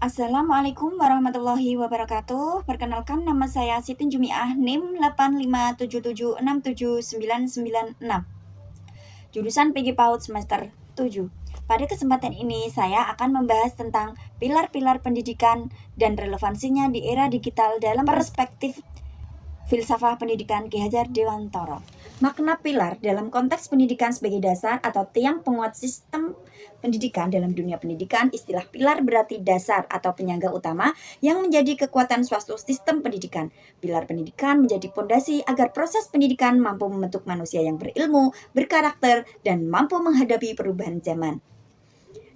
Assalamualaikum warahmatullahi wabarakatuh. Perkenalkan, nama saya Siti Jumiah, NIM 857767996, jurusan PG PAUD semester 7. Pada kesempatan ini saya akan membahas tentang pilar-pilar pendidikan dan relevansinya di era digital dalam perspektif Filsafah Pendidikan Ki Hajar Dewantara. Makna pilar dalam konteks pendidikan sebagai dasar atau tiang penguat sistem pendidikan. Dalam dunia pendidikan, istilah pilar berarti dasar atau penyangga utama yang menjadi kekuatan suatu sistem pendidikan. Pilar pendidikan menjadi fondasi agar proses pendidikan mampu membentuk manusia yang berilmu, berkarakter, dan mampu menghadapi perubahan zaman.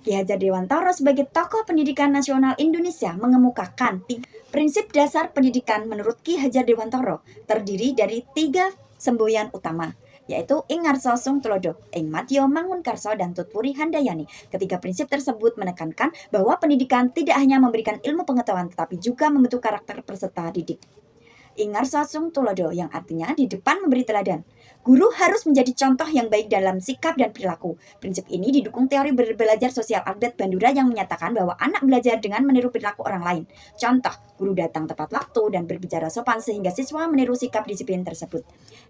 Ki Hajar Dewantara sebagai tokoh pendidikan nasional Indonesia mengemukakan prinsip dasar pendidikan menurut Ki Hajar Dewantara terdiri dari 3 semboyan utama, yaitu Ing Ngarso Sung Tulodo, Ing Madya Mangunkarso, dan Tutpuri Handayani. Ketiga prinsip tersebut menekankan bahwa pendidikan tidak hanya memberikan ilmu pengetahuan tetapi juga membentuk karakter peserta didik. Ing Ngarso Sung Tulodo yang artinya di depan memberi teladan. Guru harus menjadi contoh yang baik dalam sikap dan perilaku. Prinsip ini didukung teori belajar sosial Albert Bandura yang menyatakan bahwa anak belajar dengan meniru perilaku orang lain. Contoh, guru datang tepat waktu dan berbicara sopan sehingga siswa meniru sikap disiplin tersebut.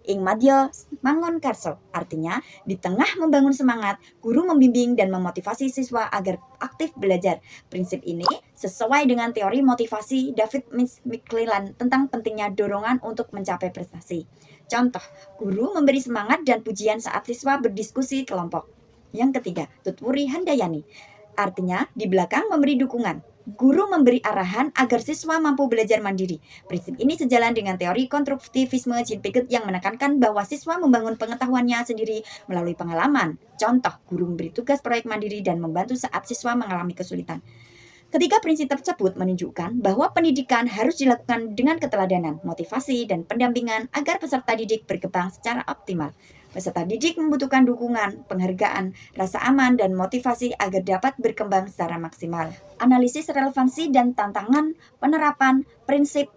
Ing Madya Mangunkarso artinya di tengah membangun semangat, guru membimbing dan memotivasi siswa agar aktif belajar. Prinsip ini sesuai dengan teori motivasi David McClelland tentang pentingnya dorongan untuk mencapai prestasi. Contoh, guru memberi semangat dan pujian saat siswa berdiskusi kelompok. Yang ketiga, Tutpuri Handayani. Artinya, di belakang memberi dukungan. Guru memberi arahan agar siswa mampu belajar mandiri. Prinsip ini sejalan dengan teori konstruktivisme Jean Piaget yang menekankan bahwa siswa membangun pengetahuannya sendiri melalui pengalaman. Contoh, guru memberi tugas proyek mandiri dan membantu saat siswa mengalami kesulitan. Ketiga prinsip tersebut menunjukkan bahwa pendidikan harus dilakukan dengan keteladanan, motivasi, dan pendampingan agar peserta didik berkembang secara optimal. Peserta didik membutuhkan dukungan, penghargaan, rasa aman, dan motivasi agar dapat berkembang secara maksimal. Analisis relevansi dan tantangan penerapan prinsip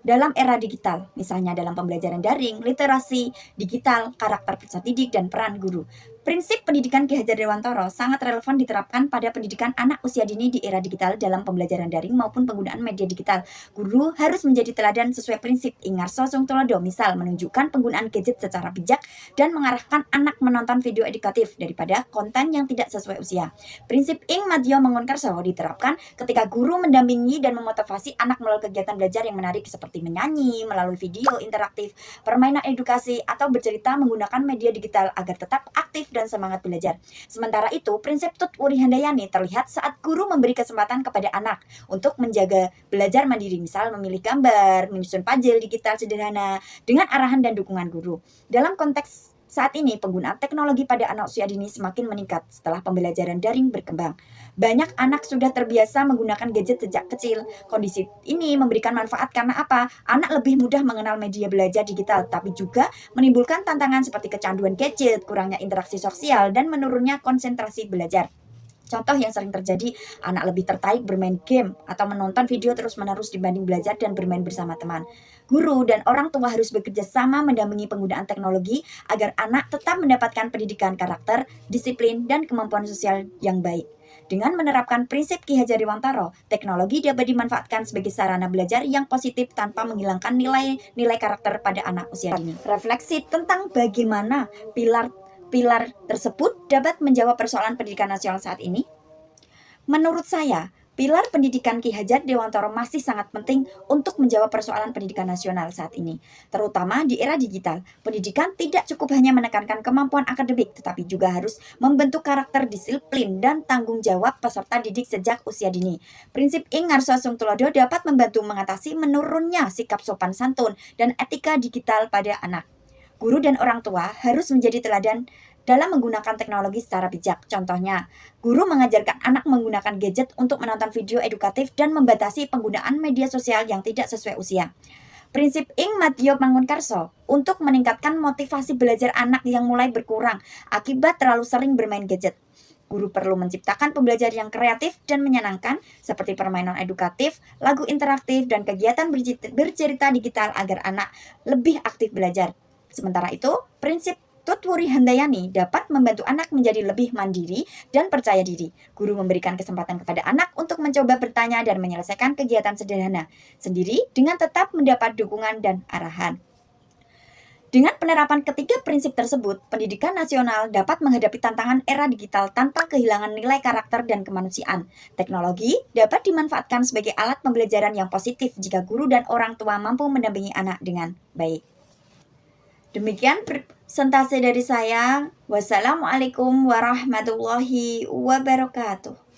dalam era digital, misalnya dalam pembelajaran daring, literasi digital, karakter peserta didik, dan peran guru. Prinsip pendidikan Ki Hajar Dewantara sangat relevan diterapkan pada pendidikan anak usia dini di era digital dalam pembelajaran daring maupun penggunaan media digital. Guru harus menjadi teladan sesuai prinsip Ing Ngarso Sung Tulodo, misal menunjukkan penggunaan gadget secara bijak dan mengarahkan anak menonton video edukatif daripada konten yang tidak sesuai usia. Prinsip Ing Madya Mangunkarso diterapkan ketika guru mendampingi dan memotivasi anak melalui kegiatan belajar yang menarik seperti menyanyi, melalui video interaktif, permainan edukasi, atau bercerita menggunakan media digital agar tetap aktif dan semangat belajar. Sementara itu, prinsip Tutpuri Handayani terlihat saat guru memberi kesempatan kepada anak untuk menjaga belajar mandiri, misal memilih gambar, menyusun puzzle digital sederhana dengan arahan dan dukungan guru. Dalam konteks saat ini, penggunaan teknologi pada anak usia dini semakin meningkat setelah pembelajaran daring berkembang. Banyak anak sudah terbiasa menggunakan gadget sejak kecil. Kondisi ini memberikan manfaat karena apa? Anak lebih mudah mengenal media belajar digital, tapi juga menimbulkan tantangan seperti kecanduan gadget, kurangnya interaksi sosial, dan menurunnya konsentrasi belajar. Contoh yang sering terjadi, anak lebih tertarik bermain game atau menonton video terus-menerus dibanding belajar dan bermain bersama teman. Guru dan orang tua harus bekerja sama mendampingi penggunaan teknologi agar anak tetap mendapatkan pendidikan karakter, disiplin, dan kemampuan sosial yang baik. Dengan menerapkan prinsip Ki Hajar Dewantara, teknologi dapat dimanfaatkan sebagai sarana belajar yang positif tanpa menghilangkan nilai karakter pada anak usia dini. Refleksi tentang bagaimana pilar tersebut dapat menjawab persoalan pendidikan nasional saat ini. Menurut saya, pilar pendidikan Ki Hajar Dewantara masih sangat penting untuk menjawab persoalan pendidikan nasional saat ini, terutama di era digital. Pendidikan tidak cukup hanya menekankan kemampuan akademik, tetapi juga harus membentuk karakter, disiplin, dan tanggung jawab peserta didik sejak usia dini. Prinsip Ing Ngarso Sung Tulodo dapat membantu mengatasi menurunnya sikap sopan santun dan etika digital pada anak. Guru dan orang tua harus menjadi teladan dalam menggunakan teknologi secara bijak. Contohnya, guru mengajarkan anak menggunakan gadget untuk menonton video edukatif dan membatasi penggunaan media sosial yang tidak sesuai usia. Prinsip Ing Madya Mangunkarso untuk meningkatkan motivasi belajar anak yang mulai berkurang akibat terlalu sering bermain gadget. Guru perlu menciptakan pembelajaran yang kreatif dan menyenangkan seperti permainan edukatif, lagu interaktif, dan kegiatan bercerita digital agar anak lebih aktif belajar. Sementara itu, prinsip Tutwuri Handayani dapat membantu anak menjadi lebih mandiri dan percaya diri. Guru memberikan kesempatan kepada anak untuk mencoba bertanya dan menyelesaikan kegiatan sederhana sendiri dengan tetap mendapat dukungan dan arahan. Dengan penerapan ketiga prinsip tersebut, pendidikan nasional dapat menghadapi tantangan era digital tanpa kehilangan nilai karakter dan kemanusiaan. Teknologi dapat dimanfaatkan sebagai alat pembelajaran yang positif jika guru dan orang tua mampu mendampingi anak dengan baik. Demikian presentasi dari saya. Wassalamualaikum warahmatullahi wabarakatuh.